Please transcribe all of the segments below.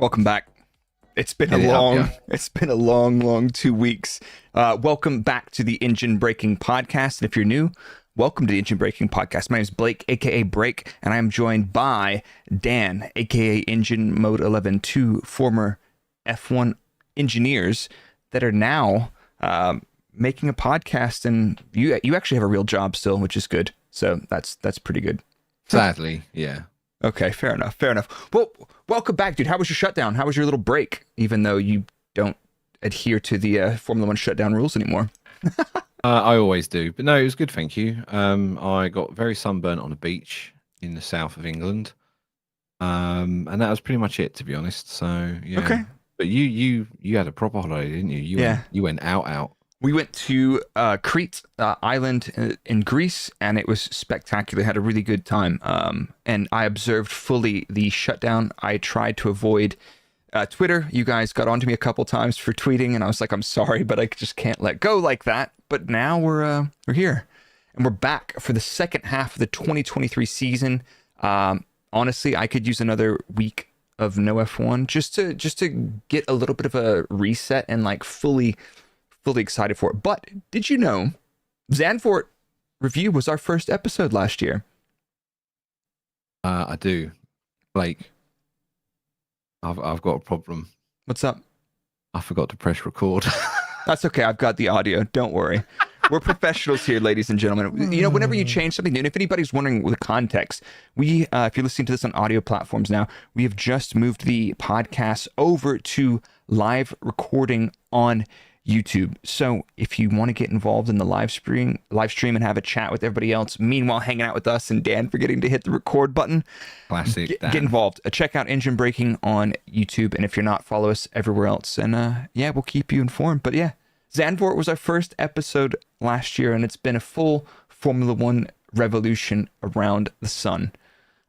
Welcome back. It's been a long 2 weeks. Welcome back to the Engine Braking Podcast. And if you're new, welcome to the Engine Braking Podcast. My name is Blake, aka Brake, and I'm joined by Dan, aka Engine Mode 11, two former F1 engineers that are now making a podcast, and you actually have a real job still, which is good. So that's pretty good. Sadly, yeah. Okay, fair enough. Well, welcome back, dude. How was your shutdown? How was your little break? Even though you don't adhere to the Formula One shutdown rules anymore. I always do, but no, it was good, thank you. I got very sunburnt on a beach in the south of England, and that was pretty much it, to be honest. So yeah. Okay. But you had a proper holiday, didn't you? You went out. We went to Crete island in Greece, and it was spectacular. Had a really good time. And I observed fully the shutdown. I tried to avoid Twitter. You guys got onto me a couple times for tweeting, and I was like, I'm sorry, but I just can't let go like that. But now we're here, and we're back for the second half of the 2023 season. Honestly, I could use another week of no F1 just to get a little bit of a reset and like fully excited for it. But did you know Zandvoort review was our first episode last year? I do. Blake, I've got a problem. What's up? I forgot to press record. That's okay. I've got the audio. Don't worry. We're professionals here, ladies and gentlemen. You know, whenever you change something new, and if anybody's wondering the context, we, if you're listening to this on audio platforms now, we have just moved the podcast over to live recording on YouTube. So if you want to get involved in the live stream and have a chat with everybody else, meanwhile hanging out with us and Dan forgetting to hit the record button, classic. Get involved. Check out Engine Braking on YouTube, and if you're not, follow us everywhere else. And yeah, we'll keep you informed. But yeah, Zandvoort was our first episode last year, and it's been a full Formula One revolution around the sun.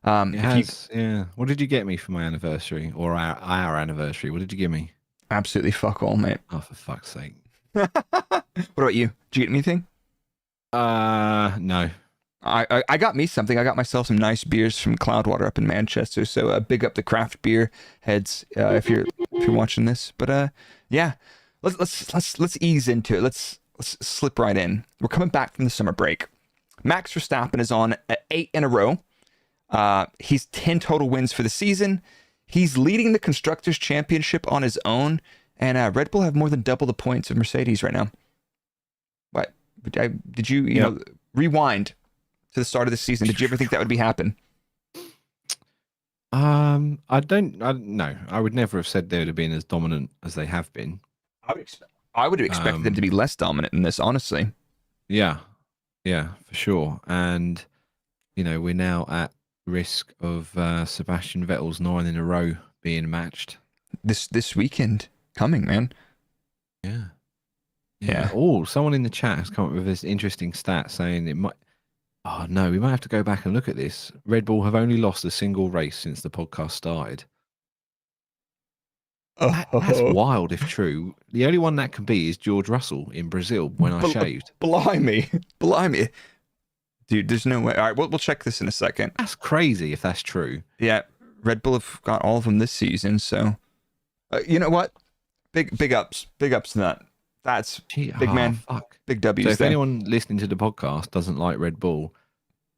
It has, yeah. What did you get me for my anniversary, or our anniversary? What did you give me? Absolutely fuck all, mate. Oh, for fuck's sake. What about you? Did you get anything? No. I got me something. I got myself some nice beers from Cloudwater up in Manchester. So big up the craft beer heads if you're watching this. But yeah, let's ease into it. Let's slip right in. We're coming back from the summer break. Max Verstappen is on 8 in a row. He's 10 total wins for the season. He's leading the Constructors' Championship on his own, and Red Bull have more than double the points of Mercedes right now. What? Did you know, rewind to the start of the season? Did you ever think that would happen? No. I would never have said they would have been as dominant as they have been. I would have expected them to be less dominant in this, honestly. Yeah, for sure. And, we're now at risk of Sebastian Vettel's 9 in a row being matched this weekend coming, man. Yeah. Oh, someone in the chat has come up with this interesting stat saying we might have to go back and look at this. Red Bull have only lost a single race since the podcast started. That's wild if true. The only one that can be is George Russell in Brazil when I shaved. Blimey. Dude, there's no way. All right, we'll check this in a second. That's crazy if that's true. Yeah, Red Bull have got all of them this season, so you know what? Big ups to that. That's big man. Fuck. Big W's. So if there. anyone listening to the podcast doesn't like Red Bull,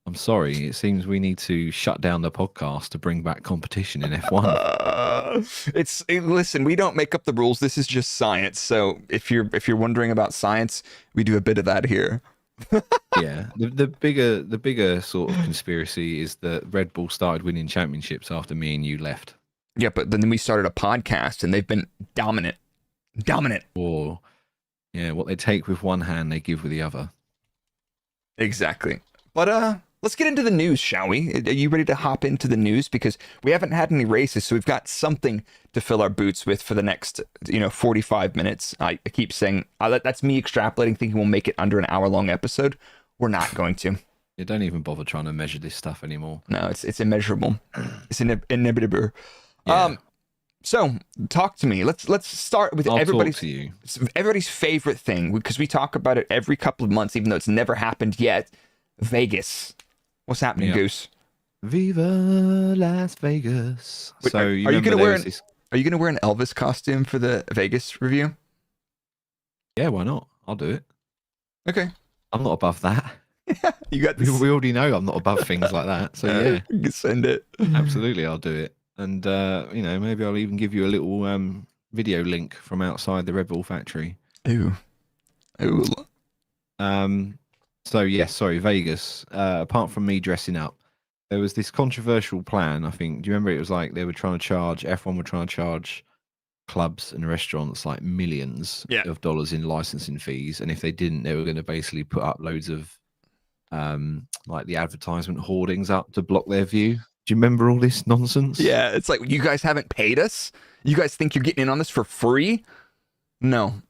I'm sorry. It seems we need to shut down the podcast to bring back competition in F1. Listen, we don't make up the rules. This is just science. So if you're wondering about science, we do a bit of that here. Yeah, the bigger sort of conspiracy is that Red Bull started winning championships after me and you left. Yeah, but then we started a podcast and they've been dominant. Or yeah, what they take with one hand, they give with the other. Exactly. But let's get into the news, shall we? Are you ready to hop into the news? Because we haven't had any races, so we've got something to fill our boots with for the next 45 minutes. I keep saying that's me extrapolating, thinking we'll make it under an hour-long episode. We're not going to. You don't even bother trying to measure this stuff anymore. No, it's immeasurable. It's inevitable. Yeah. So talk to me. Let's start with everybody's favorite thing, because we talk about it every couple of months, even though it's never happened yet. Vegas. What's happening, Goose? Viva Las Vegas. Wait, are you gonna wear Are you gonna wear an Elvis costume for the Vegas review? Yeah, why not? I'll do it. Okay. I'm not above that. You got We, this. we already know I'm not above things like that. So yeah, You can send it. absolutely, I'll do it. And maybe I'll even give you a little video link from outside the Red Bull factory. Ooh. Ooh. Um, so yes, sorry, Vegas. Apart from me dressing up, there was this controversial plan. I think. Do you remember? It was like they were trying to charge F1 were trying to charge clubs and restaurants like millions Yeah. of dollars in licensing fees, and if they didn't, they were going to basically put up loads of like the advertisement hoardings up to block their view. Do you remember all this nonsense? Yeah. It's like you guys haven't paid us. You guys think you're getting in on this for free? No.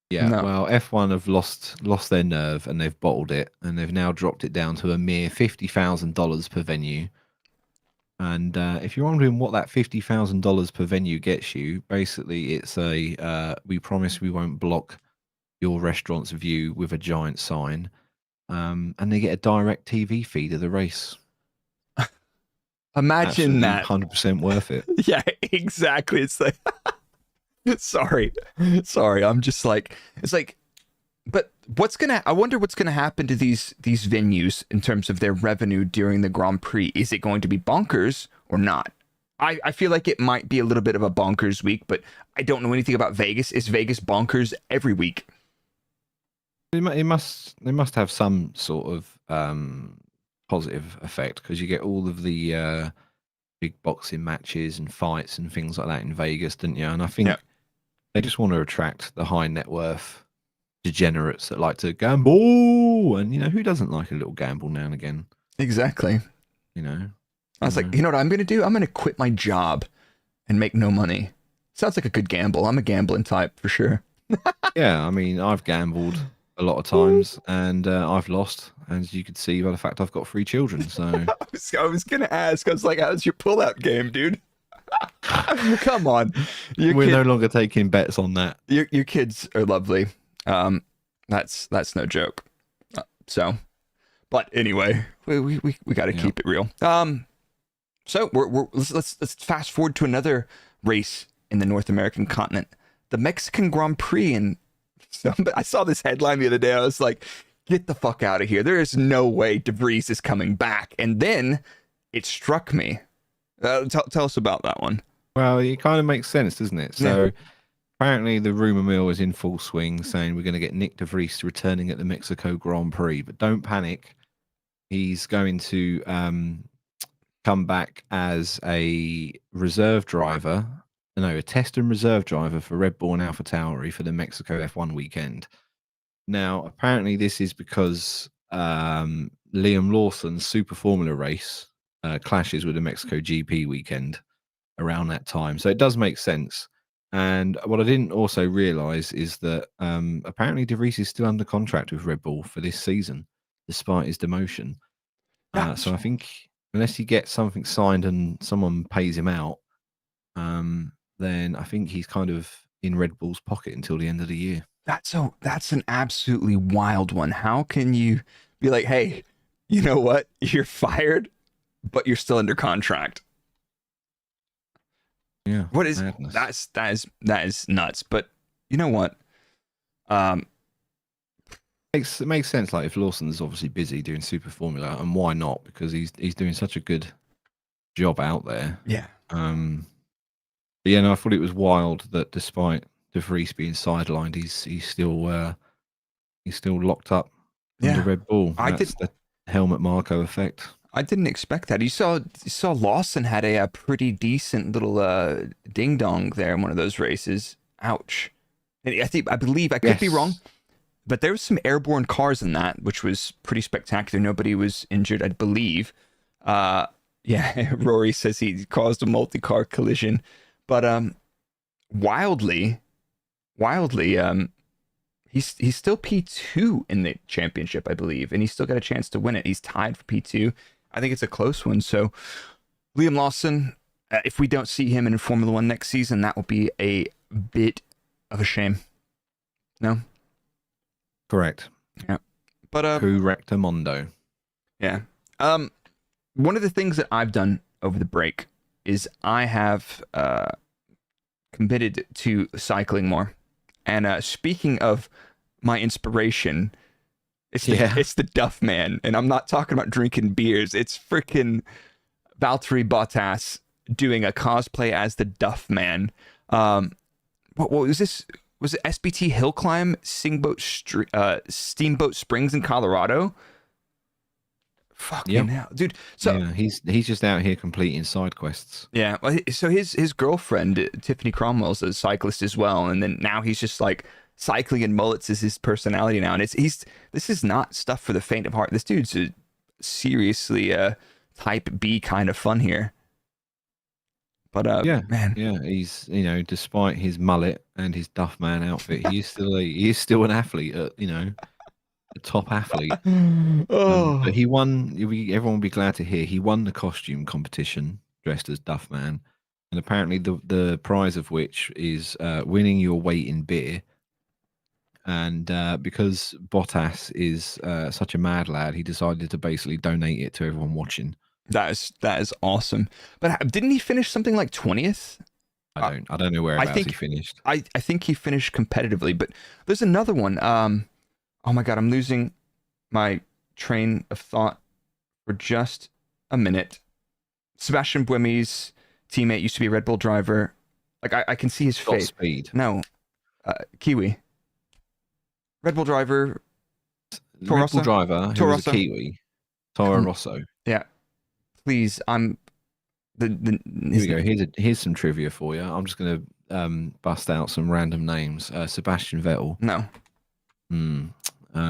Yeah, No. well, F1 have lost their nerve and they've bottled it, and they've now dropped it down to a mere $50,000 per venue. And if you're wondering what that $50,000 per venue gets you, basically it's we promise we won't block your restaurant's view with a giant sign, and they get a direct TV feed of the race. Imagine Absolutely that. 100% worth it. Yeah, exactly. It's like, sorry. I'm just like, it's like, but I wonder what's gonna happen to these venues in terms of their revenue during the Grand Prix. Is it going to be bonkers or not? I feel like it might be a little bit of a bonkers week, but I don't know anything about Vegas. Is Vegas bonkers every week? They must have some sort of positive effect, because you get all of the big boxing matches and fights and things like that in Vegas, didn't you? And I think Yeah. they just want to attract the high net worth degenerates that like to gamble, and who doesn't like a little gamble now and again? Exactly. You know, I was like, you know what I'm gonna do? I'm gonna quit my job and make no money. Sounds like a good gamble. I'm a gambling type for sure. yeah. I mean, I've gambled a lot of times and I've lost, as you could see by the fact I've got 3 children. So I was gonna ask. I was like, how's your pullout game, dude? Come on, we're no longer taking bets on that. Your kids are lovely. That's no joke. So, but anyway, we got to keep it real. So let's fast forward to another race in the North American continent, the Mexican Grand Prix. And I saw this headline the other day. I was like, get the fuck out of here. There is no way De Vries is coming back. And then it struck me. Tell us about that one. Well, it kind of makes sense, doesn't it? So apparently the rumor mill is in full swing, saying we're going to get Nick De Vries returning at the Mexico Grand Prix. But don't panic. He's going to come back as a reserve driver. No, a test and reserve driver for Red Bull and AlphaTauri for the Mexico F1 weekend. Now, apparently this is because Liam Lawson's Super Formula race clashes with the Mexico GP weekend around that time. So it does make sense. And what I didn't also realize is that apparently De Vries is still under contract with Red Bull for this season, despite his demotion. So I think unless he gets something signed and someone pays him out, then I think he's kind of in Red Bull's pocket until the end of the year. That's an absolutely wild one. How can you be like, hey, you know what? You're fired, but you're still under contract. Yeah. What is madness. that is nuts. But you know what? It makes sense. Like if Lawson's obviously busy doing Super Formula, and why not? Because he's doing such a good job out there. Yeah. But yeah, no, I thought it was wild that despite De Vries being sidelined, he's still locked up under Red Bull. That's the Helmut Marko effect. I didn't expect that. You saw Lawson had a pretty decent little ding dong there in one of those races. Ouch. And I believe I could be wrong, but there was some airborne cars in that, which was pretty spectacular. Nobody was injured, I believe. Yeah, Rory says he caused a multi-car collision, but wildly, he's still P2 in the championship, I believe, and he's still got a chance to win it. He's tied for P2. I think it's a close one. So Liam Lawson, if we don't see him in Formula One next season, that will be a bit of a shame. No? Correct. Yeah. But Correctamundo. Yeah. One of the things that I've done over the break is I have committed to cycling more. And speaking of my inspiration, Yeah. it's the Duff Man, and I'm not talking about drinking beers. It's freaking Valtteri Bottas doing a cosplay as the Duff Man. What was this? Was it SBT Hill Climb Steamboat Springs in Colorado? Fucking hell, dude. So yeah, he's just out here completing side quests. yeah, well, so his girlfriend Tiffany Cromwell's a cyclist as well, and then now he's just like cycling in mullets is his personality now, and this is not stuff for the faint of heart. This dude's seriously type B kind of fun here. But man, yeah, he's despite his mullet and his Duff Man outfit, he is still an athlete, a top athlete. But he won. Everyone will be glad to hear he won the costume competition dressed as Duff Man, and apparently the prize of which is winning your weight in beer. And because Bottas is such a mad lad, he decided to basically donate it to everyone watching. that is awesome. But didn't he finish something like 20th? I don't know whereabouts he finished. I think he finished competitively, but there's another one. Oh my god, I'm losing my train of thought for just a minute. Sebastian Buemi's teammate used to be a Red Bull driver. Like I can see his face. Speed. No, Kiwi. Red Bull driver. Red Bull driver who was a Kiwi. Toro Rosso. Yeah. Please, I'm Here we go. Here's some trivia for you. I'm just gonna bust out some random names. Sebastian Vettel. No.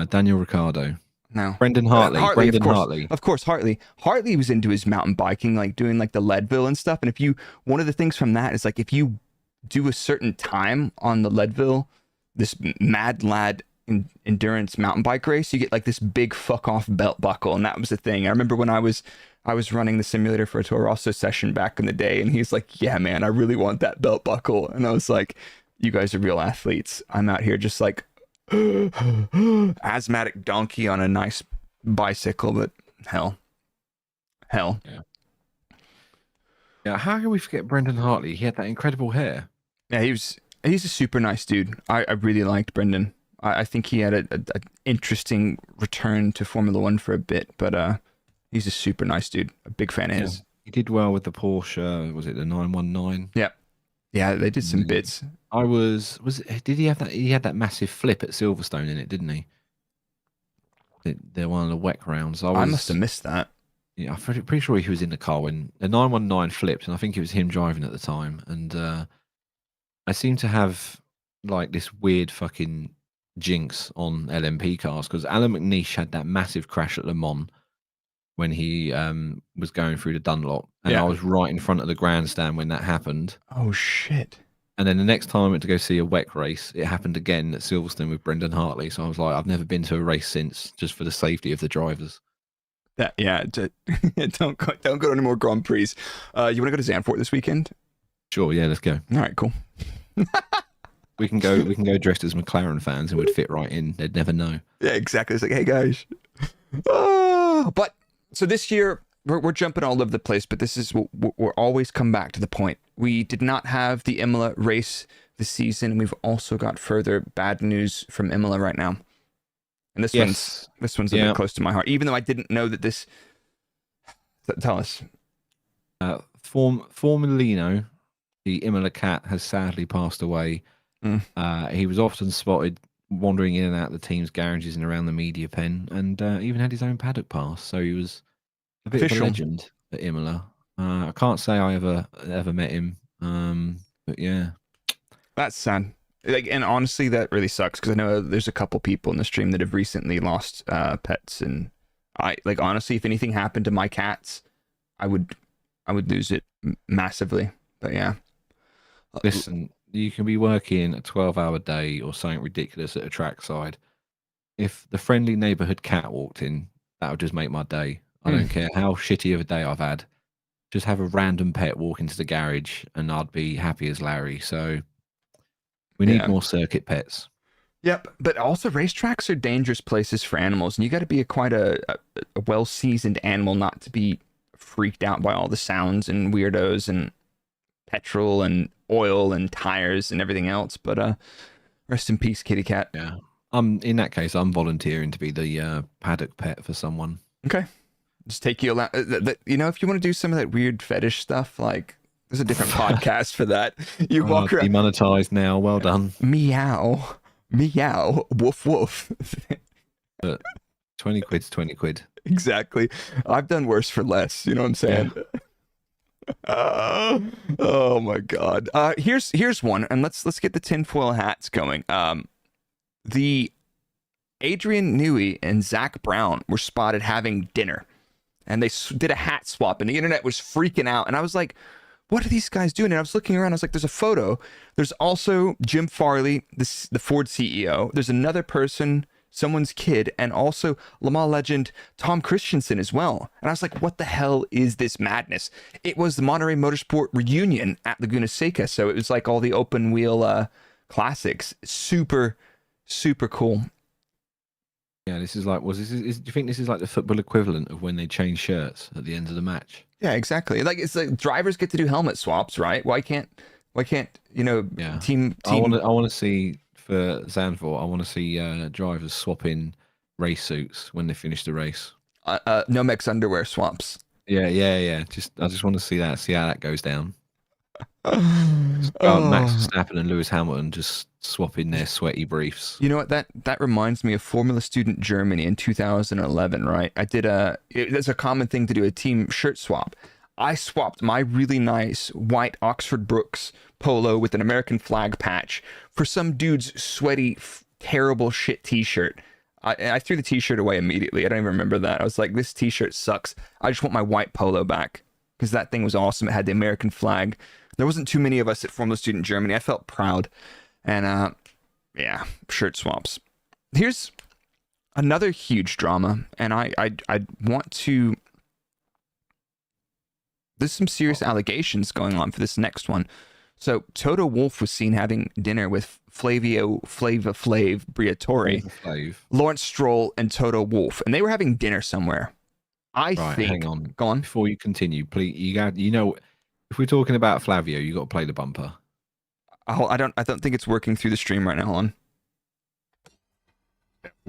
Daniel Ricciardo. No. Brendan Hartley. Brendan Hartley. Of course, Hartley. Hartley was into his mountain biking, like doing like the Leadville and stuff. And one of the things from that is like if you do a certain time on the Leadville, this mad lad endurance mountain bike race, you get like this big fuck off belt buckle, and that was the thing. I remember when I was running the simulator for a Toro Rosso session back in the day, and he's like, "Yeah, man, I really want that belt buckle," and I was like, "You guys are real athletes. I'm out here just like asthmatic donkey on a nice bicycle, but hell." Yeah, how can we forget Brendan Hartley? He had that incredible hair. Yeah, he's a super nice dude. I really liked Brendan. I think he had an interesting return to Formula One for a bit, but he's a super nice dude. A big fan of his. He did well with the Porsche. Was it the 919? Yeah, they did some bits. Did he have that? He had that massive flip at Silverstone in it, didn't he? They're one of the WEC rounds. I must have missed that. Yeah, I'm pretty sure he was in the car when the 919 flipped, and I think it was him driving at the time. And I seem to have like this weird fucking jinx on LMP cars because Alan McNeish had that massive crash at Le Mans when he was going through the Dunlop, and I was right in front of the grandstand when that happened. Oh shit! And then the next time I went to go see a WEC race, it happened again at Silverstone with Brendan Hartley. So I was like, I've never been to a race since, just for the safety of the drivers. Don't go to any more Grand Prix. You want to go to Zandvoort this weekend? Sure, yeah, let's go. All right, cool. We can go dressed as McLaren fans and would fit right in. They'd never know. Yeah, exactly. It's like, hey guys. But so this year we're jumping all over the place, but this is we're always come back to the point. We did not have the Imola race this season, and we've also got further bad news from Imola right now. And this one's a bit close to my heart, even though I didn't know that this. Tell us. Formulino, the Imola cat, has sadly passed away. He was often spotted wandering in and out of the team's garages and around the media pen, and even had his own paddock pass. So he was a bit of a legend at Imola. I can't say I ever met him, but yeah, that's sad. Like, and honestly, that really sucks because I know there's a couple people in the stream that have recently lost pets, and honestly, if anything happened to my cats, I would lose it massively. But yeah, listen. You can be working a 12-hour day or something ridiculous at a trackside. If the friendly neighborhood cat walked in, that would just make my day. I don't care how shitty of a day I've had. Just have a random pet walk into the garage and I'd be happy as Larry. So we need more circuit pets. Yep, but also racetracks are dangerous places for animals, and you got to be quite a well-seasoned animal not to be freaked out by all the sounds and weirdos and petrol and oil and tires and everything else. But rest in peace, kitty cat. Yeah. In that case, I'm volunteering to be the paddock pet for someone. Okay. Just take you around. You know, if you want to do some of that weird fetish stuff, like there's a different podcast for that. You walk around. Demonetized now. Well done. Meow, meow, woof woof. But 20 quid's 20 quid. Exactly. I've done worse for less. You know what I'm saying? Yeah. Oh my god. Here's one, and let's get the tinfoil hats going. The Adrian Newey and Zach Brown were spotted having dinner, and they did a hat swap, and the internet was freaking out. And I was like, what are these guys doing? And I was looking around. I was like, there's a photo. There's also Jim Farley, the Ford CEO. There's another person, someone's kid, and also Le Mans legend Tom Christensen as well. And I was like, what the hell is this madness? It was the Monterey Motorsport reunion at Laguna Seca. So it was like all the open wheel classics. Super, super cool. Yeah, this is like, do you think this is like the football equivalent of when they change shirts at the end of the match? Yeah, exactly. Like, it's like drivers get to do helmet swaps, right? Why can't you know? Yeah. Team. I want to see for Zandvoort. I want to see drivers swapping race suits when they finish the race. Nomex underwear swaps. Yeah. I just want to see that. See how that goes down. Max Verstappen and Lewis Hamilton just swapping their sweaty briefs. You know what? That reminds me of Formula Student Germany in 2011, right? It's a common thing to do a team shirt swap. I swapped my really nice white Oxford Brooks polo with an American flag patch for some dude's sweaty, terrible shit t-shirt. I threw the t-shirt away immediately. I don't even remember that. I was like, this t-shirt sucks. I just want my white polo back because that thing was awesome. It had the American flag. There wasn't too many of us at Formula Student Germany. I felt proud. And yeah, shirt swaps. Here's another huge drama, and I want to. There's some serious allegations going on for this next one. So Toto Wolff was seen having dinner with Flava Flav Briatore, Lawrence Stroll, and Toto Wolff, and they were having dinner somewhere. I think. Hang on. Go on. Before you continue, please. You know, if we're talking about Flavio, you got to play the bumper. I don't think it's working through the stream right now. Hold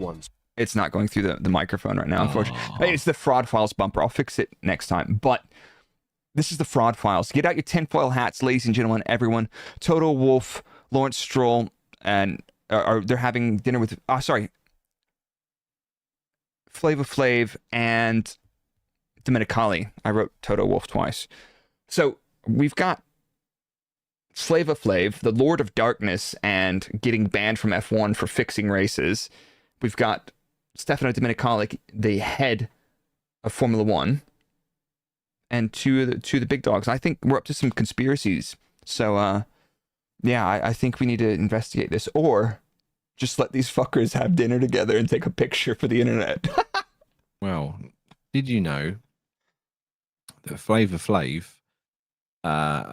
on. It's not going through the microphone right now, unfortunately. It's the Fraud Files bumper. I'll fix it next time. But this is the Fraud Files. Get out your tinfoil hats, ladies and gentlemen, everyone. Toto Wolff, Lawrence Stroll, and they're having dinner with Flava Flav and Domenicali. I wrote Toto Wolff twice. So we've got Flava Flav, the Lord of Darkness, and getting banned from F1 for fixing races. We've got Stefano Domenicali, the head of Formula One, and two of the big dogs. I think we're up to some conspiracies. So, yeah, I think we need to investigate this, or just let these fuckers have dinner together and take a picture for the internet. Well, did you know that Flava Flav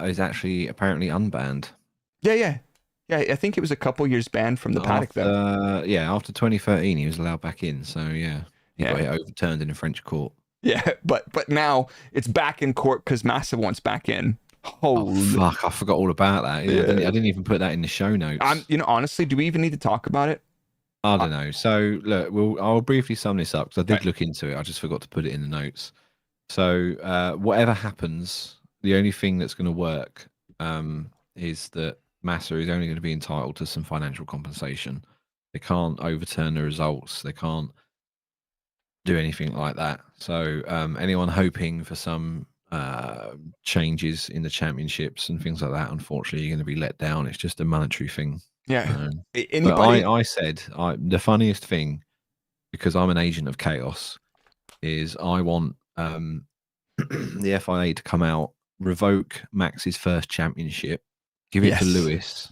is actually apparently unbanned? Yeah. I think it was a couple years banned from the paddock, though. Yeah, after 2013, he was allowed back in. So yeah, he got it overturned in a French court. Yeah, but now it's back in court because Massa wants back in. Holy fuck! I forgot all about that. Yeah. I didn't even put that in the show notes. Honestly, do we even need to talk about it? I don't know. So look, I'll briefly sum this up because I did look into it. I just forgot to put it in the notes. So whatever happens, the only thing that's going to work is that Massa is only going to be entitled to some financial compensation. They can't overturn the results. They can't do anything like that. So anyone hoping for some changes in the championships and things like that, unfortunately, you're going to be let down. It's just a monetary thing. Yeah. But I said the funniest thing, because I'm an agent of chaos, is I want the FIA to come out, revoke Max's first championship, give it to Lewis,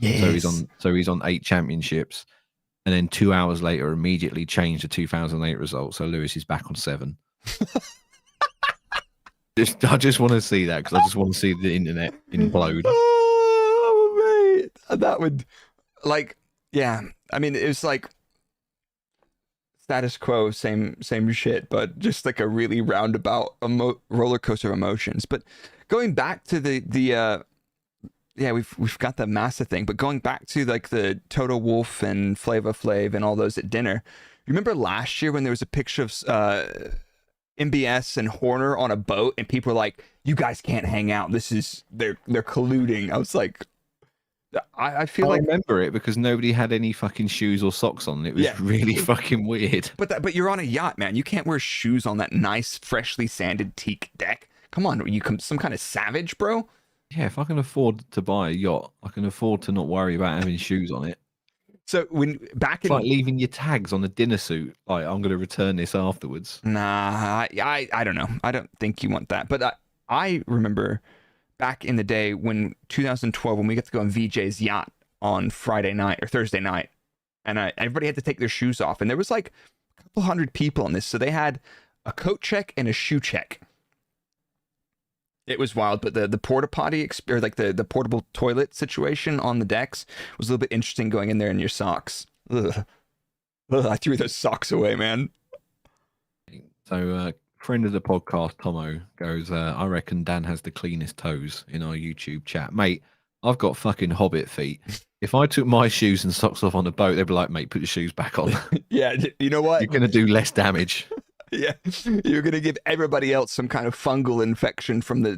so he's on 8 championships, and then 2 hours later immediately change the 2008 results, so Lewis is back on 7. I just want to see that, because I just want to see the internet implode. Oh mate, that would, like, yeah. I mean, it was like status quo, same shit, but just like a really roundabout roller coaster of emotions. But going back to the yeah, we've got the Massa thing, but going back to like the Toto Wolff and Flava Flav and all those at dinner, remember last year when there was a picture of MBS and Horner on a boat, and people were like, "You guys can't hang out. This is they're colluding." I was like, I feel I like, remember it because nobody had any fucking shoes or socks on. It was yeah, really fucking weird. but you're on a yacht, man. You can't wear shoes on that nice, freshly sanded teak deck. Come on, you some kind of savage, bro? Yeah, if I can afford to buy a yacht, I can afford to not worry about having shoes on it. So when back It's like in leaving your tags on a dinner suit. Like, I'm going to return this afterwards. Nah, I don't know. I don't think you want that. But I remember back in the day when 2012 when we got to go on VJ's yacht on Friday night or Thursday night, and everybody had to take their shoes off, and there was like a couple hundred people on this, so they had a coat check and a shoe check. It was wild, but the porta potty or like the portable toilet situation on the decks was a little bit interesting going in there in your socks. Ugh. Ugh, I threw those socks away, man. So, friend of the podcast, Tomo, goes, I reckon Dan has the cleanest toes in our YouTube chat. Mate, I've got fucking hobbit feet. If I took my shoes and socks off on a boat, they'd be like, mate, put your shoes back on. Yeah, you know what? You're going to do less damage. Yeah, you're gonna give everybody else some kind of fungal infection from the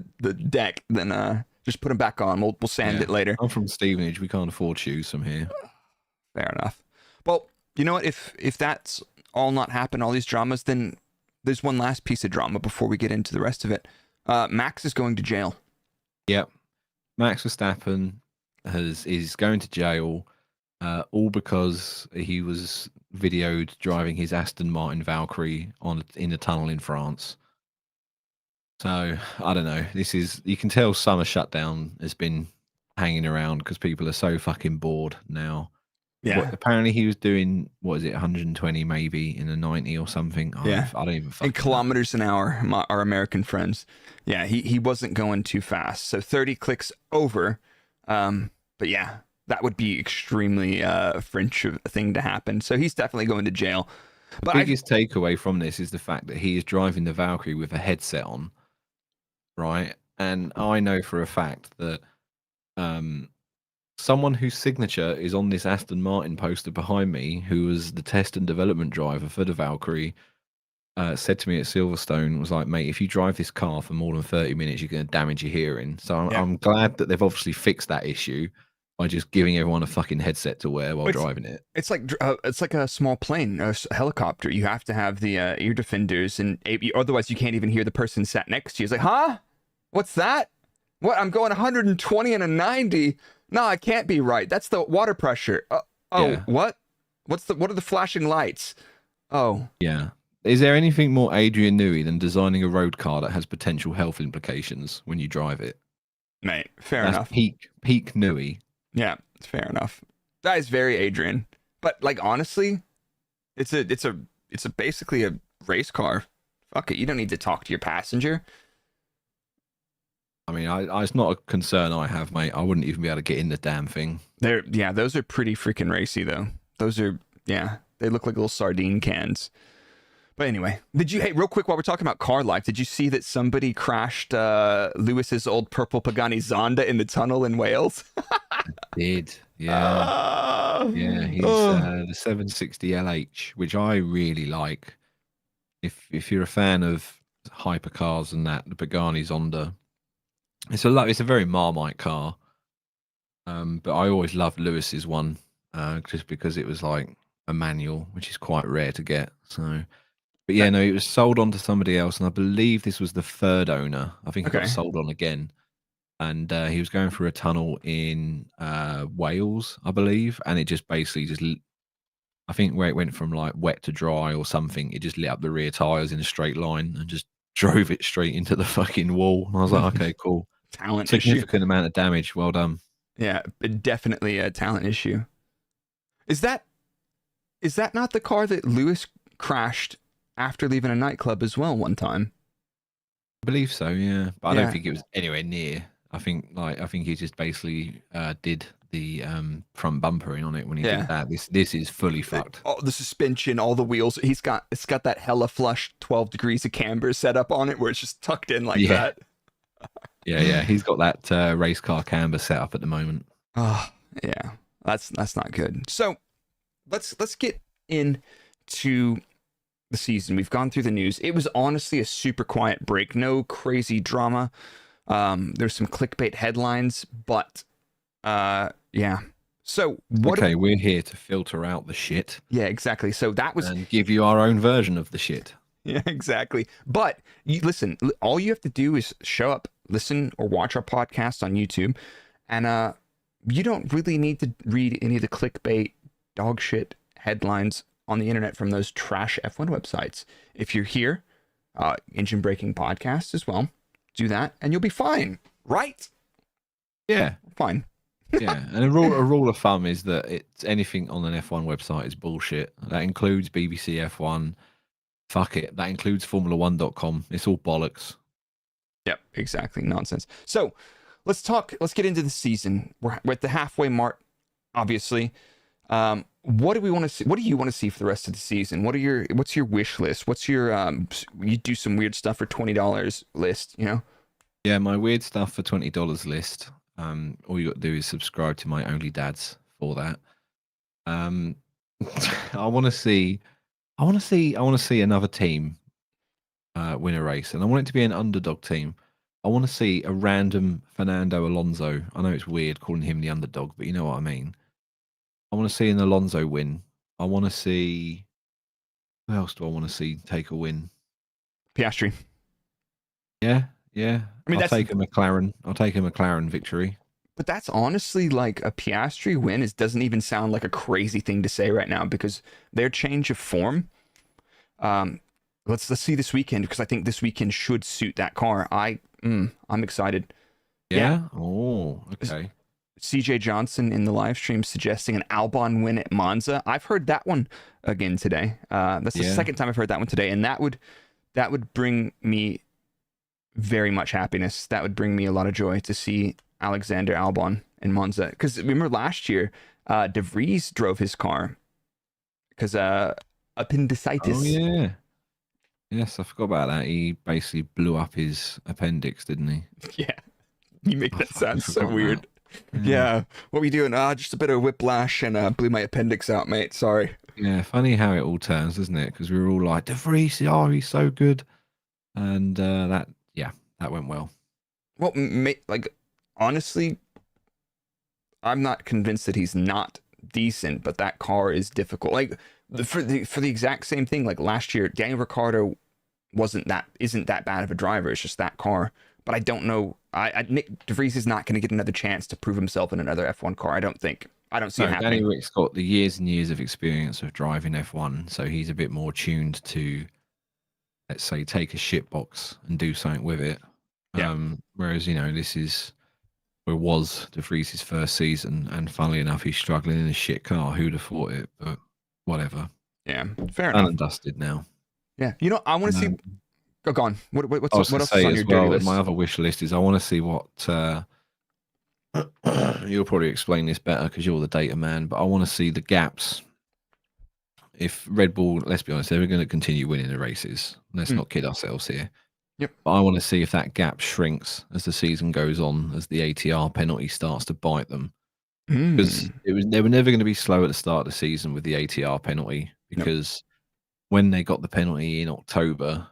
deck. Then just put them back on. We'll sand it later. I'm from Stevenage. We can't afford shoes from here. Fair enough. Well, you know what? If that's all not happen, all these dramas, then there's one last piece of drama before we get into the rest of it. Max is going to jail. Yep. Max Verstappen is going to jail, all because he was videoed driving his Aston Martin Valkyrie in a tunnel in France. So I don't know. You can tell summer shutdown has been hanging around because people are so fucking bored now. Yeah. Apparently he was doing, what is it, 120 maybe in a 90 or something. Yeah. I don't even fucking in kilometers an hour, our American friends. Yeah, he wasn't going too fast. So 30 clicks over. But yeah, that would be extremely French thing to happen. So he's definitely going to jail. The biggest takeaway from this is the fact that he is driving the Valkyrie with a headset on, right? And I know for a fact that someone whose signature is on this Aston Martin poster behind me, who was the test and development driver for the Valkyrie, said to me at Silverstone, was like, mate, if you drive this car for more than 30 minutes, you're going to damage your hearing. So I'm glad that they've obviously fixed that issue by just giving everyone a fucking headset to wear while driving it. It's like a small plane, a helicopter. You have to have the ear defenders, and otherwise you can't even hear the person sat next to you. It's like, huh? What's that? What? I'm going 120 and a 90. No, it can't be right. That's the water pressure. What? What are the flashing lights? Oh. Yeah. Is there anything more Adrian Newey than designing a road car that has potential health implications when you drive it? Mate, fair enough. Peak Newey. Yeah, it's fair enough. That is very Adrian. But like honestly, it's basically a race car. Fuck it, you don't need to talk to your passenger. I mean, it's not a concern I have, mate. I wouldn't even be able to get in the damn thing. Those are pretty freaking racy though. They look like little sardine cans. But anyway, hey, real quick, while we're talking about car life, did you see that somebody crashed Lewis's old purple Pagani Zonda in the tunnel in Wales? Did, yeah. Yeah, he's the 760 LH, which I really like. If you're a fan of hypercars and that, the Pagani Zonda, it's a very Marmite car. But I always loved Lewis's one, just because it was like a manual, which is quite rare to get. So. But yeah, no, it was sold on to somebody else, and I believe this was the third owner. I think it got sold on again, and he was going through a tunnel in Wales, I believe, and it just basically I think where it went from like wet to dry or something, it just lit up the rear tires in a straight line and just drove it straight into the fucking wall. And I was like, okay, cool, significant amount of damage. Well done. Yeah, definitely a talent issue. Is that not the car that Lewis crashed after leaving a nightclub as well one time? I believe so, yeah. But I don't think it was anywhere near. I think he just basically did the front bumpering on it when he did that. This is fully fucked. All the suspension, all the wheels. It's got that hella flush 12 degrees of camber set up on it where it's just tucked in like that. Yeah. He's got that race car camber set up at the moment. Oh, yeah. That's not good. So let's get into the season. We've gone through the news. It was honestly a super quiet break. No crazy drama. There's some clickbait headlines, but yeah. So what? Okay, we're here to filter out the shit Yeah, exactly. So that was and give you our own version of the shit. yeah, exactly. But you listen. All you have to do is show up, listen, or watch our podcast on YouTube, and you don't really need to read any of the clickbait dog shit headlines on the internet from those trash F1 websites. If you're here, Engine Breaking Podcast as well, do that, and you'll be fine, right? Yeah. Fine. Yeah, and a rule of thumb is that it's anything on an F1 website is bullshit. That includes BBC F1. Fuck it. That includes Formula1.com. It's all bollocks. Yep, exactly. Nonsense. So let's get into the season. We're at the halfway mark, obviously. What do we want to see? What do you want to see for the rest of the season? What's your wish list? What's your you do some weird stuff for $20 list, you know? Yeah, my weird stuff for $20 list. All you got to do is subscribe to my Only Dads for that. I want to see another team win a race, and I want it to be an underdog team. I want to see a random Fernando Alonso. I know it's weird calling him the underdog, but you know what I mean. I want to see an Alonso win. I want to see. Who else do I want to see take a win? Piastri. Yeah. I mean, I'll take a McLaren victory. But that's honestly like a Piastri win. It doesn't even sound like a crazy thing to say right now because their change of form. Let's see this weekend because I think this weekend should suit that car. I'm excited. Yeah. Oh, okay. CJ Johnson in the live stream suggesting an Albon win at Monza. I've heard that one again today. That's the second time I've heard that one today, and that would bring me very much happiness. That would bring me a lot of joy to see Alexander Albon in Monza. Because remember last year, De Vries drove his car because appendicitis. Oh yeah. Yes, I forgot about that. He basically blew up his appendix, didn't he? Yeah, you make that sound so weird. That. Yeah. What were you doing? Just a bit of whiplash and blew my appendix out, mate. Sorry. Yeah, funny how it all turns, isn't it? Because we were all like, De Vries, he's so good. And that went well. Well, like, honestly, I'm not convinced that he's not decent, but that car is difficult. Like, for the exact same thing, like last year, Daniel Ricciardo isn't that bad of a driver. It's just that car. But I don't know. Nick De Vries is not going to get another chance to prove himself in another F1 car. I don't see it happening. Danny Rick's got the years and years of experience of driving F1, so he's a bit more tuned to, let's say, take a shit box and do something with it. Yeah. Whereas, this was De Vries' first season, and funnily enough, he's struggling in a shit car. Who'd have thought it? But whatever. Yeah, fair Done enough. and dusted now. Yeah, I want to see. Go on. What's on your dirty list? My other wish list is I want to see what. You'll probably explain this better because you're the data man, but I want to see the gaps. If Red Bull, let's be honest, they're going to continue winning the races. Let's not kid ourselves here. Yep. But I want to see if that gap shrinks as the season goes on, as the ATR penalty starts to bite them. Because they were never going to be slow at the start of the season with the ATR penalty, because when they got the penalty in October,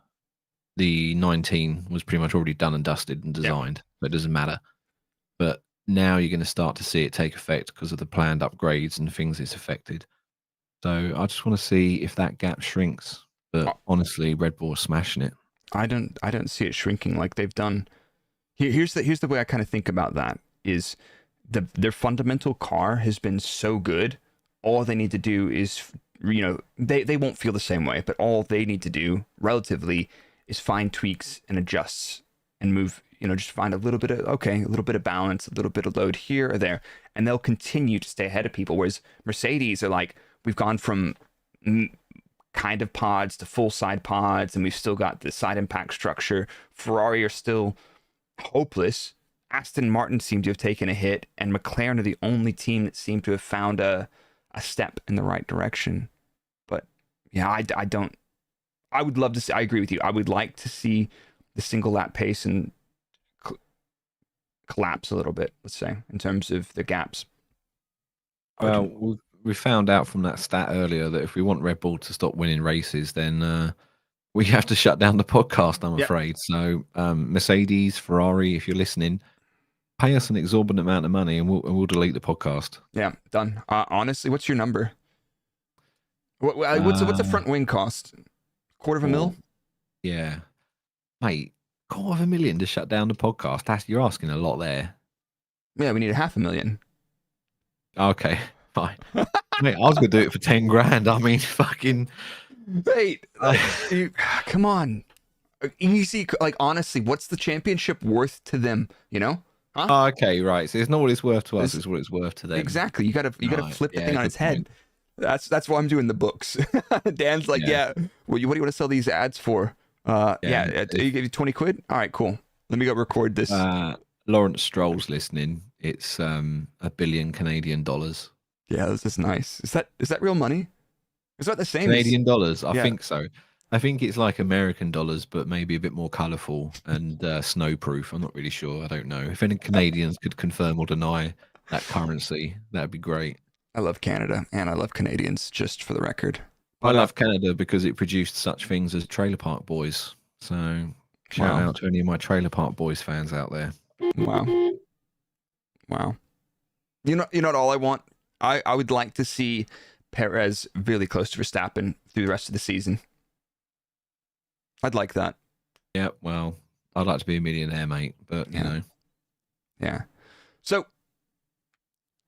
the 19 was pretty much already done and dusted and designed. So it doesn't matter. But now you're going to start to see it take effect because of the planned upgrades and things it's affected. So I just want to see if that gap shrinks. But honestly, Red Bull are smashing it. I don't see it shrinking like they've done. Here's the way I kind of think about that is their fundamental car has been so good. All they need to do is, they won't feel the same way, but all they need to do relatively is find tweaks and adjusts and move, just find a little bit of balance, a little bit of load here or there, and they'll continue to stay ahead of people. Whereas Mercedes are like, we've gone from kind of pods to full side pods, and we've still got the side impact structure. Ferrari are still hopeless. Aston Martin seem to have taken a hit, and McLaren are the only team that seem to have found a step in the right direction. But yeah, I would love to see, I agree with you. I would like to see the single lap pace and collapse a little bit, let's say, in terms of the gaps. Well, we found out from that stat earlier that if we want Red Bull to stop winning races, then we have to shut down the podcast, I'm Yeah. afraid. So, Mercedes, Ferrari, if you're listening, pay us an exorbitant amount of money and we'll delete the podcast. Yeah, done. Honestly, what's your number? What's the front wing cost? $250,000? Yeah. Mate, $250,000 to shut down the podcast. You're asking a lot there. Yeah, we need $500,000. Okay, fine. Mate, I was going to do it for 10 grand. I mean, fucking. Wait, come on. Easy. Like, honestly, what's the championship worth to them? You know? Huh? Oh, okay, right. So it's not what it's worth to us; it's what it's worth to them. Exactly. You gotta flip the thing on its head. That's why I'm doing the books. Dan's like, yeah. Well, what do you want to sell these ads for? You give you 20 quid. All right, cool. Let me go record this. Lawrence Stroll's listening. It's $1 billion Canadian dollars. Yeah, this is nice. Is that real money? Is that the same Canadian dollars? I think so. I think it's like American dollars, but maybe a bit more colourful and snowproof. I'm not really sure. I don't know. If any Canadians could confirm or deny that currency, that'd be great. I love Canada and I love Canadians, just for the record. I love Canada because it produced such things as Trailer Park Boys. So shout out to any of my Trailer Park Boys fans out there. Wow. You know what all I want? I would like to see Perez really close to Verstappen through the rest of the season. I'd like that. Yeah, well, I'd like to be a millionaire, mate, but you know. Yeah. So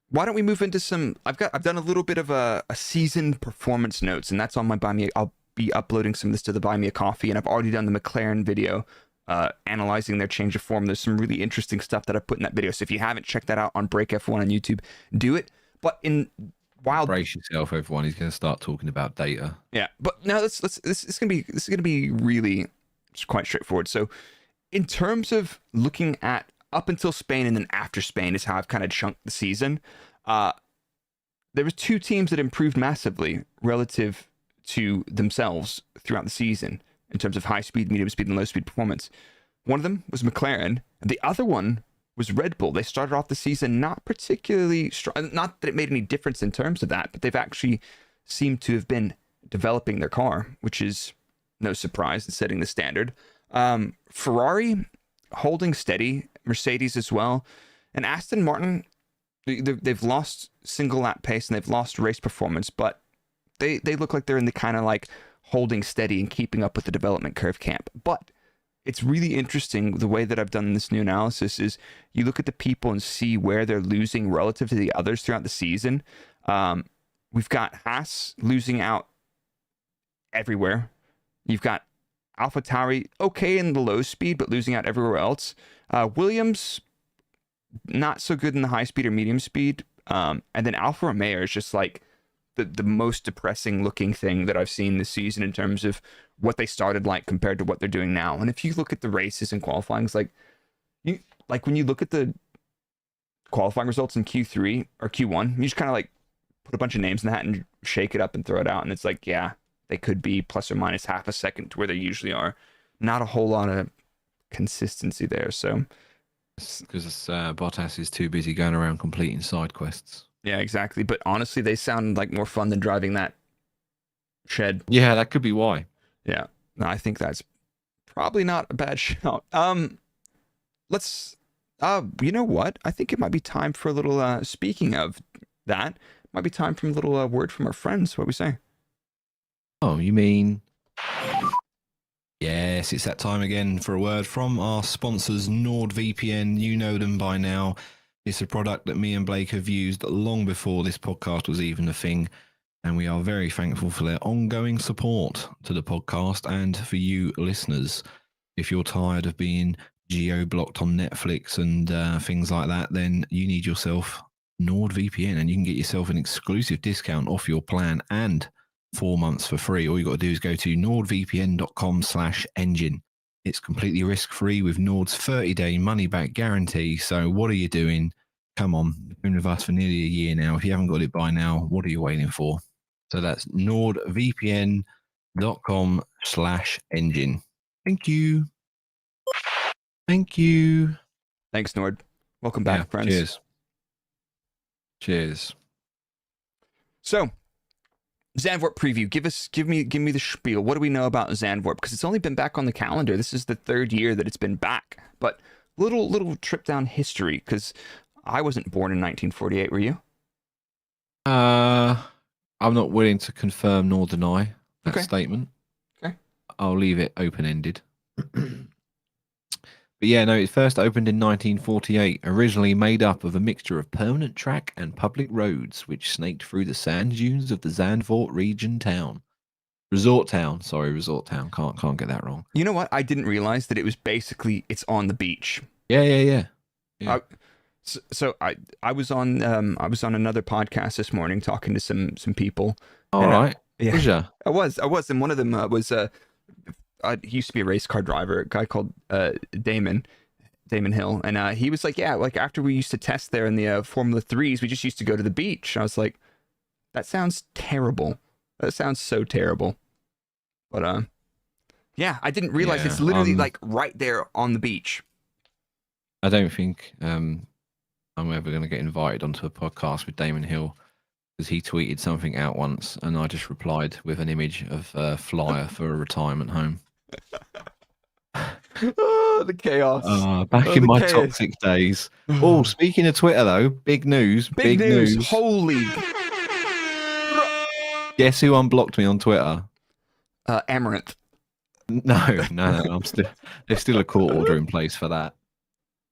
why don't we move into some? I've done a little bit of a season performance notes, and that's on my Buy Me. I'll be uploading some of this to the Buy Me a Coffee, and I've already done the McLaren video, analyzing their change of form. There's some really interesting stuff that I put in that video. So if you haven't checked that out on Brrrake F1 on YouTube, do it. But brace yourself, everyone. He's going to start talking about data. Yeah, but now this is going to be really quite straightforward. So, in terms of looking at up until Spain and then after Spain is how I've kind of chunked the season. There was two teams that improved massively relative to themselves throughout the season in terms of high speed, medium speed, and low speed performance. One of them was McLaren, and the other one was Red Bull. They started off the season not particularly strong. Not that it made any difference in terms of that, but they've actually seemed to have been developing their car, which is no surprise in setting the standard. Ferrari holding steady, Mercedes as well, and Aston Martin, they've lost single lap pace and they've lost race performance, but they look like they're in the kind of like holding steady and keeping up with the development curve camp. But it's really interesting the way that I've done this new analysis is you look at the people and see where they're losing relative to the others throughout the season. We've got Haas losing out everywhere. You've got AlphaTauri okay in the low speed, but losing out everywhere else. Williams, not so good in the high speed or medium speed. And then Alfa Romeo is just like the most depressing looking thing that I've seen this season in terms of what they started like compared to what they're doing now. And if you look at the races and qualifying, it's like when you look at the qualifying results in Q3 or Q1, you just kind of like put a bunch of names in the hat and shake it up and throw it out. And it's like, yeah, they could be plus or minus half a second to where they usually are. Not a whole lot of consistency there. So because Bottas is too busy going around completing side quests. Yeah, exactly. But honestly, they sound like more fun than driving that shed. Yeah, that could be why. Yeah, no, I think that's probably not a bad shout. Let's. You know what? I think it might be time for a little. Speaking of that, it might be time for a little word from our friends. What we say? Oh, you mean? Yes, it's that time again for a word from our sponsors, NordVPN. You know them by now. It's a product that me and Blake have used long before this podcast was even a thing, and we are very thankful for their ongoing support to the podcast and for you listeners. If you're tired of being geo-blocked on Netflix and things like that, then you need yourself NordVPN, and you can get yourself an exclusive discount off your plan and 4 months for free. All you got to do is go to nordvpn.com/engine. It's completely risk-free with Nord's 30-day money-back guarantee. So what are you doing? Come on, you've been with us for nearly a year now. If you haven't got it by now, what are you waiting for? So that's nordvpn.com/engine. Thank you. Thank you. Thanks, Nord. Welcome Yeah. back, friends. Cheers. Cheers. So, Zandvoort preview. Give me the spiel. What do we know about Zandvoort? Because it's only been back on the calendar. This is the third year that it's been back. But little trip down history, because I wasn't born in 1948. Were you? I'm not willing to confirm nor deny that Okay. statement. Okay. I'll leave it open-ended. But yeah, no, it first opened in 1948, originally made up of a mixture of permanent track and public roads, which snaked through the sand dunes of the Zandvoort region town. Resort town. Sorry, resort town. Can't get that wrong. You know what? I didn't realize that it was basically it's on the beach. Yeah. I, so I was on another podcast this morning talking to some people. All right. Yeah, Was ya? I was, and one of them was he used to be a race car driver, a guy called Damon Hill, and he was like, yeah, like after we used to test there in the Formula 3s, we just used to go to the beach. I was like, that sounds terrible. That sounds so terrible. But yeah, I didn't realize it's literally like right there on the beach. I don't think I'm ever going to get invited onto a podcast with Damon Hill, because he tweeted something out once and I just replied with an image of a flyer for a retirement home. Oh, the chaos. Back in my toxic days. Oh, speaking of Twitter though, big news. Big news. Holy. Guess who unblocked me on Twitter? Amaranth. No. There's still a court order in place for that.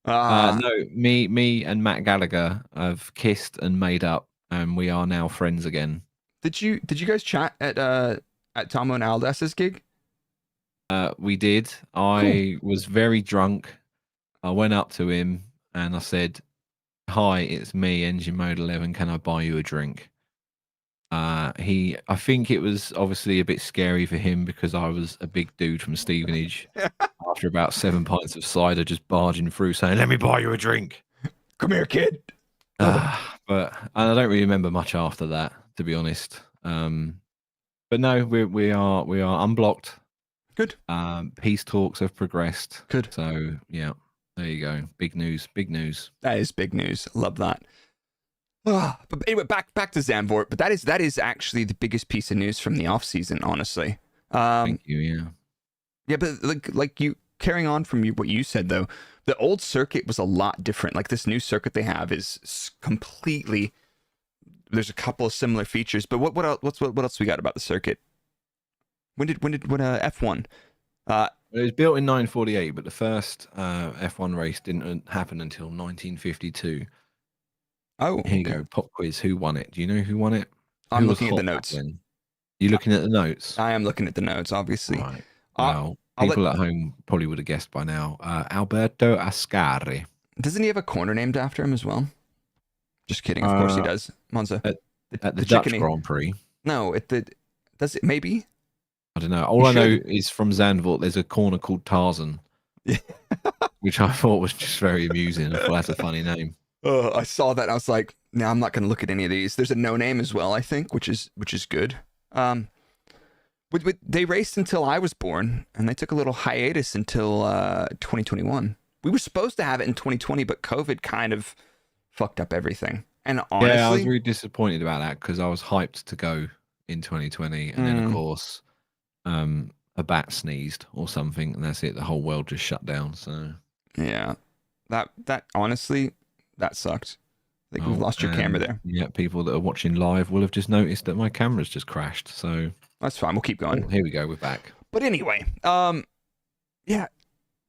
No, me and Matt Gallagher have kissed and made up, and we are now friends again. Did you guys chat at Tomo and Aldas's gig? We did. I was very drunk. I went up to him and I said, "Hi, it's me, Engine Mode 11. Can I buy you a drink?" I think it was obviously a bit scary for him because I was a big dude from Stevenage. After about 7 pints of cider, just barging through saying, "Let me buy you a drink." Come here, kid. But I don't really remember much after that, to be honest. But no, we are unblocked. Good. Peace talks have progressed. Good. So yeah, there you go. Big news. Big news. That is big news. Love that. But anyway, back to Zandvoort. But that is actually the biggest piece of news from the off season, honestly. Thank you. Yeah. Yeah, but like you carrying on from what you said though, the old circuit was a lot different. Like this new circuit they have is completely. There's a couple of similar features, but what else we got about the circuit? When F1? It was built in 1948, but the first F1 race didn't happen until 1952. Oh, here you go. Pop quiz. Who won it? Do you know who won it? I'm looking at the notes. You looking at the notes? I am looking at the notes, obviously. Right. Well, people at home probably would have guessed by now. Alberto Ascari. Doesn't he have a corner named after him as well? Just kidding. Of course he does. Monza. At the Dutch Grand Prix. No, does it maybe? I don't know. All I know is from Zandvoort, there's a corner called Tarzan, which I thought was just very amusing. I thought that's a funny name. I saw that and I was like, no, I'm not going to look at any of these. There's a no name as well, I think, which is good. They raced until I was born, and they took a little hiatus until 2021. We were supposed to have it in 2020, but COVID kind of fucked up everything. And honestly, yeah, I was really disappointed about that because I was hyped to go in 2020, and then of course, a bat sneezed or something, and that's it. The whole world just shut down. So yeah, that honestly, that sucked. I think we've lost your camera there. Yeah, people that are watching live will have just noticed that my camera's just crashed. So that's fine. We'll keep going. Oh, here we go. We're back. But anyway, yeah.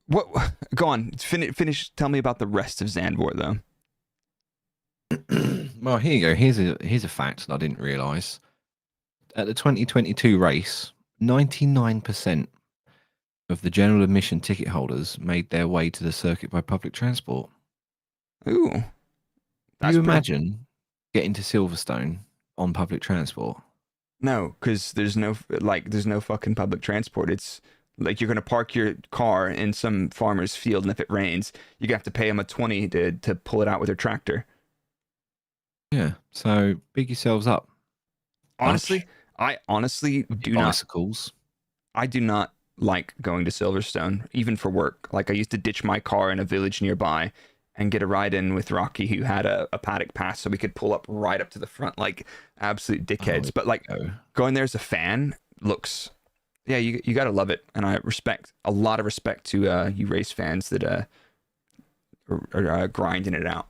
What? Go on. Finish. Tell me about the rest of Zandvoort, though. Well, here you go. Here's a fact that I didn't realise. At the 2022 race, 99% of the general admission ticket holders made their way to the circuit by public transport. Ooh. Can you imagine getting to Silverstone on public transport? No, because there's no fucking public transport. It's like you're gonna park your car in some farmer's field, and if it rains, you're gonna have to pay them a 20 to pull it out with their tractor. Yeah, so big yourselves up. Honestly, I honestly do not. Bicycles. I do not like going to Silverstone, even for work. Like I used to ditch my car in a village nearby and get a ride in with Rocky, who had a paddock pass, so we could pull up right up to the front like absolute dickheads. But like going there as a fan looks, yeah, you got to love it. And I respect a lot of respect to you race fans that are grinding it out.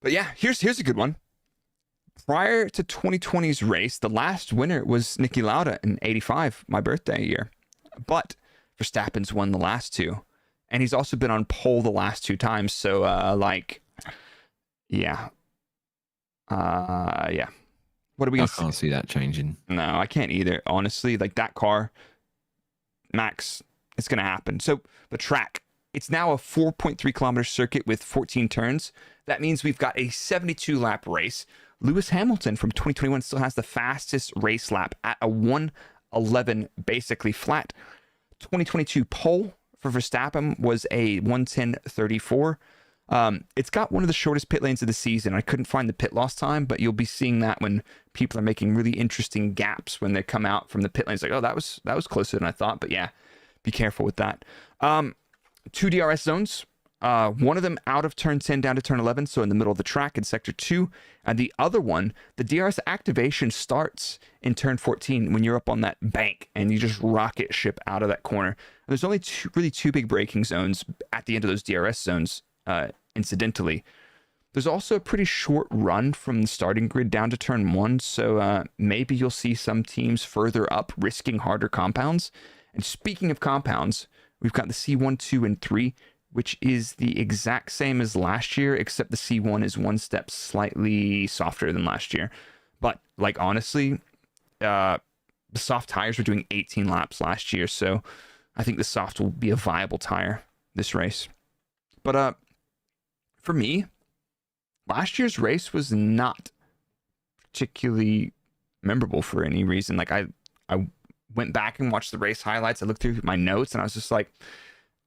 But yeah, here's a good one. Prior to 2020's race, the last winner was Niki Lauda in '85, my birthday year. But Verstappen's won the last two, and he's also been on pole the last two times. So yeah, yeah. What are we? I can't see that changing. No, I can't either. Honestly, like that car, Max, it's gonna happen. So the track, it's now a 4.3 kilometer circuit with 14 turns. That means we've got a 72 lap race. Lewis Hamilton from 2021 still has the fastest race lap at a 1:11, basically flat. 2022 pole for Verstappen was a 1:10.34. It's got one of the shortest pit lanes of the season. I couldn't find the pit loss time, but you'll be seeing that when people are making really interesting gaps when they come out from the pit lanes. Like, oh, that was closer than I thought. But yeah, be careful with that. Two DRS zones. One of them out of turn 10 down to turn 11, so in the middle of the track in sector 2. And the other one, the DRS activation starts in turn 14 when you're up on that bank and you just rocket ship out of that corner. And there's only two big braking zones at the end of those DRS zones, incidentally. There's also a pretty short run from the starting grid down to turn 1, so maybe you'll see some teams further up risking harder compounds. And speaking of compounds, we've got the C1, 2, and 3, which is the exact same as last year, except the C1 is one step slightly softer than last year. But like honestly, the soft tires were doing 18 laps last year, so I think the soft will be a viable tire this race. But for me, last year's race was not particularly memorable for any reason. Like I went back and watched the race highlights. I looked through my notes and I was just like,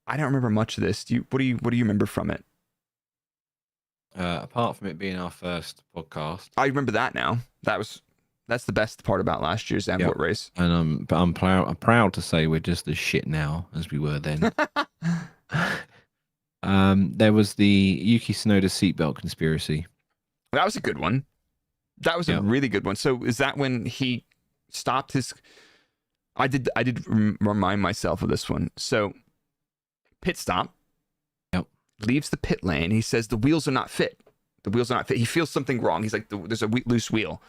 I don't remember much of this. What do you remember from it? Apart from it being our first podcast, I remember that now. That's the best part about last year's Zandvoort race. And I'm proud to say we're just as shit now as we were then. There was the Yuki Tsunoda seatbelt conspiracy. That was a good one. That was a really good one. So is that when he stopped his? I did remind myself of this one. So pit stop. Yep. Leaves the pit lane. He says the wheels are not fit. The wheels are not fit. He feels something wrong. He's like, there's a loose wheel.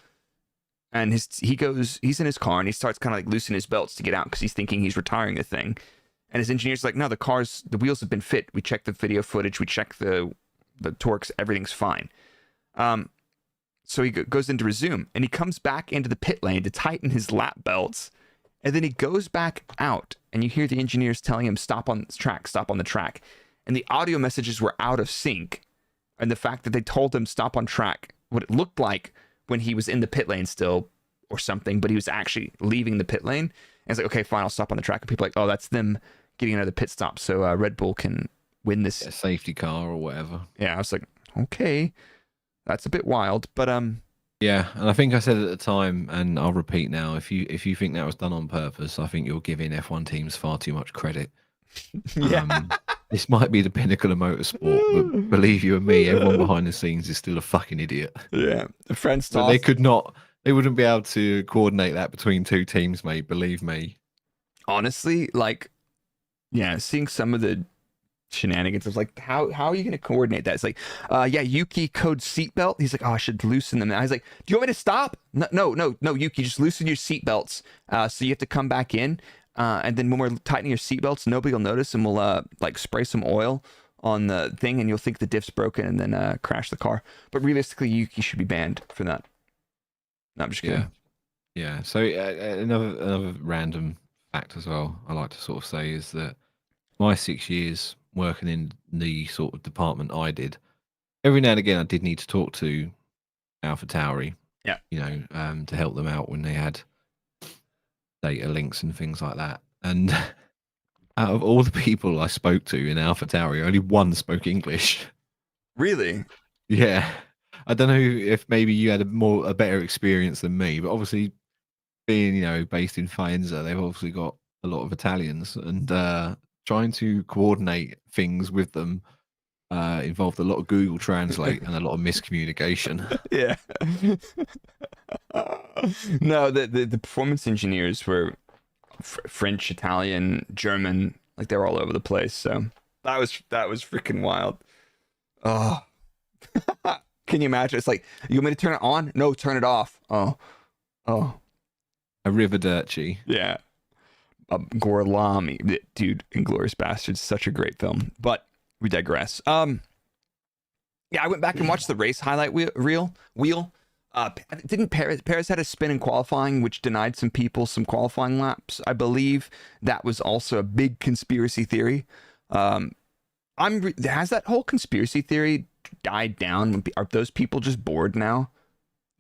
And he's in his car and he starts kind of like loosening his belts to get out because he's thinking he's retiring the thing. And his engineer's like, no, the wheels have been fit. We checked the video footage. We checked the torques. Everything's fine. So he goes in to resume and he comes back into the pit lane to tighten his lap belts. And then he goes back out and you hear the engineers telling him, stop on the track. And the audio messages were out of sync. And the fact that they told him stop on track, what it looked like when he was in the pit lane still or something, but he was actually leaving the pit lane. And it's like, okay, fine, I'll stop on the track. And people are like, oh, that's them getting another pit stop. So Red Bull can win this. A safety car or whatever. Yeah, I was like, okay, that's a bit wild. But yeah, and I think I said at the time, and I'll repeat now, if you think that was done on purpose, I think you're giving F1 teams far too much credit. Yeah. This might be the pinnacle of motorsport, but believe you and me, everyone behind the scenes is still a fucking idiot. Yeah, the friends. So they wouldn't be able to coordinate that between two teams, mate. Believe me. Honestly, like, yeah, seeing some of the shenanigans of like, how are you going to coordinate that? It's like, yeah, Yuki code seatbelt. He's like, oh, I should loosen them. And I was like, do you want me to stop? No, Yuki, just loosen your seatbelts. So you have to come back in. And then when we're tightening your seatbelts, nobody will notice, and we'll like spray some oil on the thing, and you'll think the diff's broken, and then crash the car. But realistically, Yuki should be banned for that. No, I'm just kidding. Yeah. So another random fact as well, I like to sort of say is that my 6 years working in the sort of department I did, every now and again I did need to talk to AlphaTauri. Yeah. You know, to help them out when they had data links and things like that. And out of all the people I spoke to in AlphaTauri, only one spoke English. Really? Yeah. I don't know if maybe you had a better experience than me, but obviously being, based in Faenza, they've obviously got a lot of Italians, and trying to coordinate things with them involved a lot of Google Translate and a lot of miscommunication. Yeah. No, the performance engineers were French, Italian, German, like they were all over the place. So that was freaking wild. Oh, can you imagine? It's like, you want me to turn it on? No, turn it off. Oh, Arrivederci. yeah. Gorlami, dude. Inglourious Bastards, such a great film. But we digress. Yeah, I went back and watched the race highlight wheel. Didn't Perez had a spin in qualifying, which denied some people some qualifying laps? I believe that was also a big conspiracy theory. Has that whole conspiracy theory died down? Are those people just bored now?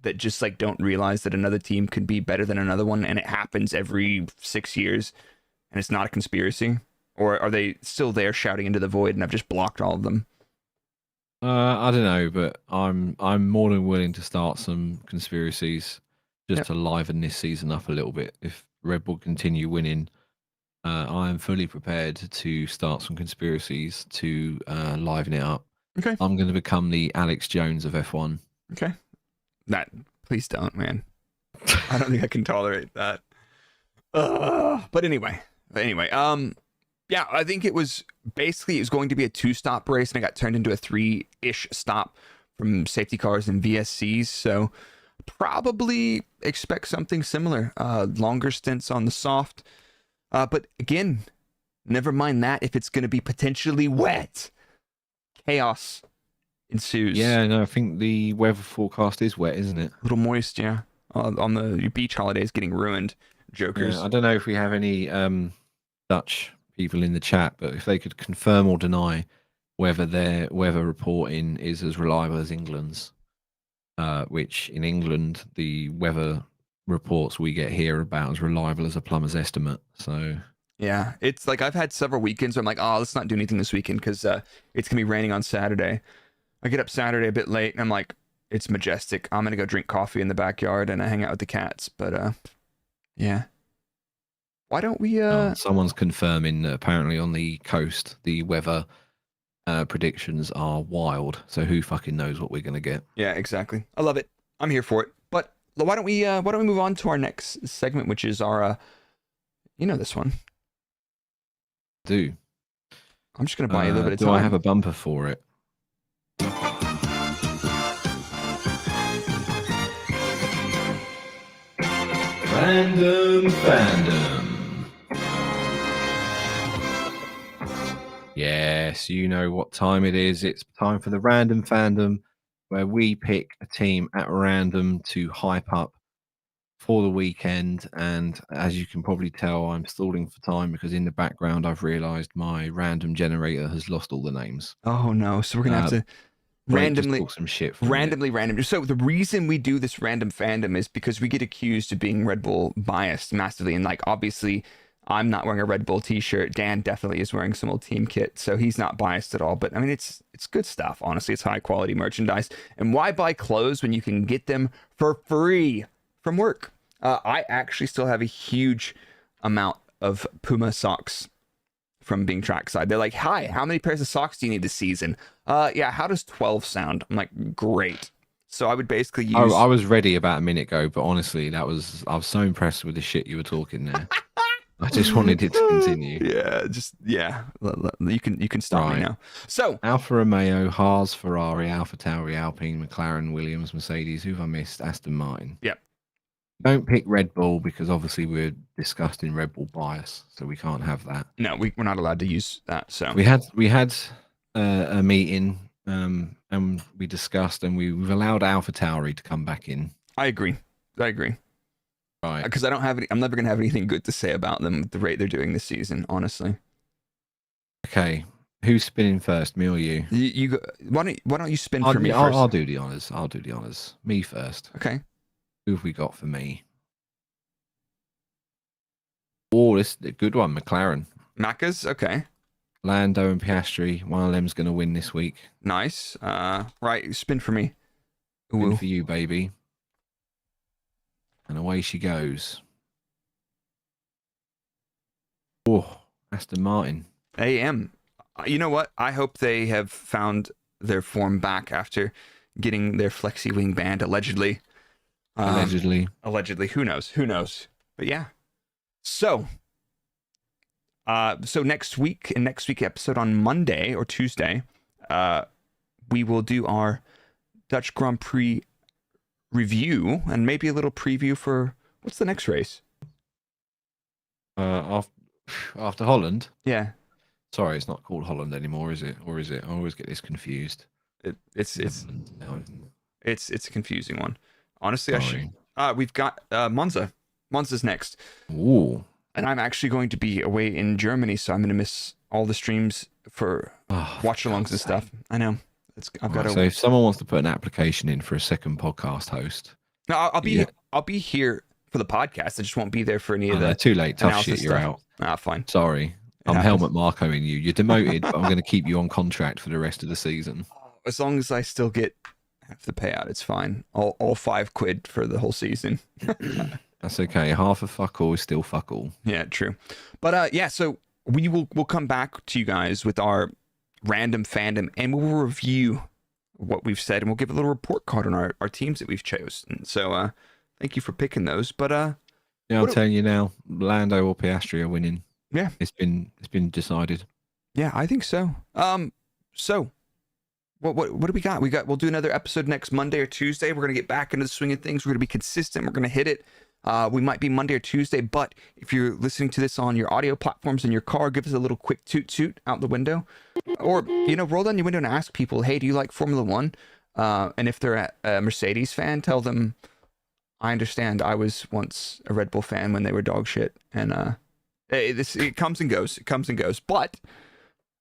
That just like don't realize that another team could be better than another one, and it happens every 6 years, and it's not a conspiracy? Or are they still there shouting into the void, and I've just blocked all of them? I don't know, but I'm more than willing to start some conspiracies just Yep. to liven this season up a little bit. If Red Bull continue winning, I am fully prepared to start some conspiracies to liven it up. Okay. I'm going to become the Alex Jones of F1. Okay. That, please don't, man. I don't think I can tolerate that. But anyway, yeah, I think it was going to be a 2-stop race, and it got turned into a 3-ish stop from safety cars and VSCs. So probably expect something similar. Longer stints on the soft. But again, never mind that. If it's going to be potentially wet, chaos ensues. Yeah, no, I think the weather forecast is wet, isn't it? A little moist, yeah. On the beach holidays getting ruined. Jokers. Yeah, I don't know if we have any Dutch people in the chat, but if they could confirm or deny whether their weather reporting is as reliable as England's, which in England, the weather reports we get here are about as reliable as a plumber's estimate. So yeah, it's like I've had several weekends where I'm like, oh, let's not do anything this weekend because it's gonna be raining on Saturday. I get up Saturday a bit late and I'm like, it's majestic. I'm gonna go drink coffee in the backyard and I hang out with the cats. But yeah, why don't we? Someone's confirming that apparently on the coast the weather predictions are wild. So who fucking knows what we're gonna get? Yeah, exactly. I love it. I'm here for it. But why don't we move on to our next segment, which is our this one. Do I'm just gonna buy you a little bit of do time. I have a bumper for it? Random Fandom. Yes, you know what time it is. It's time for the Random Fandom, where we pick a team at random to hype up for the weekend. And as you can probably tell, I'm stalling for time because in the background I've realised my random generator has lost all the names. Oh no! So we're gonna have to Blake just randomly talk some shit for a minute. random. So the reason we do this random fandom is because we get accused of being Red Bull biased massively, and like obviously I'm not wearing a Red Bull t-shirt. Dan definitely is wearing some old team kit, so he's not biased at all. But I mean, it's good stuff. Honestly, it's high quality merchandise. And why buy clothes when you can get them for free from work? I actually still have a huge amount of Puma socks from being trackside. They're like, hi, how many pairs of socks do you need this season? Yeah, how does 12 sound? I'm like, great. So I would basically use... I was ready about a minute ago, but honestly, I was so impressed with the shit you were talking there. I just wanted it to continue. Yeah. You can stop me now. So Alfa Romeo, Haas, Ferrari, Alfa Tauri, Alpine, McLaren, Williams, Mercedes. Who've I missed? Aston Martin. Yep. Don't pick Red Bull because obviously we're discussing Red Bull bias, so we can't have that. No, we're not allowed to use that. So we had a meeting and we discussed and we've allowed Alfa Tauri to come back in. I agree. Right. Because I'm never gonna have anything good to say about them at the rate they're doing this season, honestly. Okay. Who's spinning first, me or you? You go, why don't you spin for me first? I'll do the honors. Me first. Okay. Who have we got for me? Oh, this is a good one, McLaren. Macca's? Okay. Lando and Piastri. One of them's going to win this week. Nice. Right, spin for me. Spin for you, baby. And away she goes. Oh, Aston Martin. AM. You know what? I hope they have found their form back after getting their flexi wing banned allegedly. Allegedly. Allegedly, who knows? Who knows? But yeah. So, so next week, in next week's episode on Monday or Tuesday, we will do our Dutch Grand Prix review and maybe a little preview for what's the next race? After Holland. Yeah, Sorry, it's not called Holland anymore, is it? Or is it? I always get this confused. it's a confusing one. Honestly, Sorry. we've got Monza. Monza's next. Ooh. And I'm actually going to be away in Germany, so I'm going to miss all the streams for watch-alongs and stuff. I know. I've got to. So if someone wants to put an application in for a second podcast host, No, I'll be here for the podcast. I just won't be there for any of the. too late. Tough analysis shit. You're stuff. out. Fine. Sorry, I'm happens. Helmut Markoing you. You're demoted, but I'm going to keep you on contract for the rest of the season. As long as I still get half the payout, it's fine. All £5 for the whole season. That's okay. Half of fuck all is still fuck all. Yeah, true. But yeah, so we'll come back to you guys with our random fandom, and we'll review what we've said, and we'll give a little report card on our teams that we've chosen. So thank you for picking those. But yeah, I'm telling you now, Lando or Piastri are winning. Yeah, it's been decided. Yeah, I think so. So what do we got? We'll do another episode next Monday or Tuesday. We're gonna get back into the swing of things. We're gonna be consistent. We're gonna hit it. We might be Monday or Tuesday, but if you're listening to this on your audio platforms in your car, give us a little quick toot out the window, or roll down your window and ask people, hey, do you like Formula One? And if they're a Mercedes fan, tell them, I understand. I was once a Red Bull fan when they were dog shit, and it comes and goes. It comes and goes, but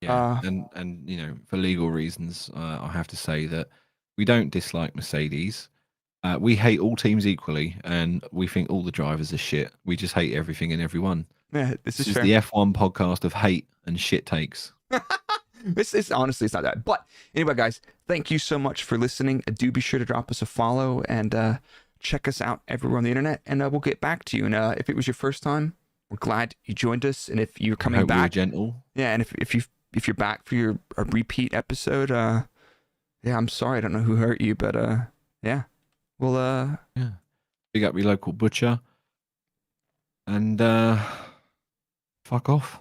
yeah, and for legal reasons, I have to say that we don't dislike Mercedes. We hate all teams equally, and we think all the drivers are shit. We just hate everything and everyone. Yeah, this is fair. The F1 podcast of hate and shit takes. This honestly, it's not that. But anyway, guys, thank you so much for listening. Do be sure to drop us a follow and check us out everywhere on the internet, and we'll get back to you. And if it was your first time, we're glad you joined us. And if you're coming back, gentle. Yeah, and if you're back for a repeat episode, yeah, I'm sorry, I don't know who hurt you, but yeah. Well, yeah. Big up your local butcher. And fuck off.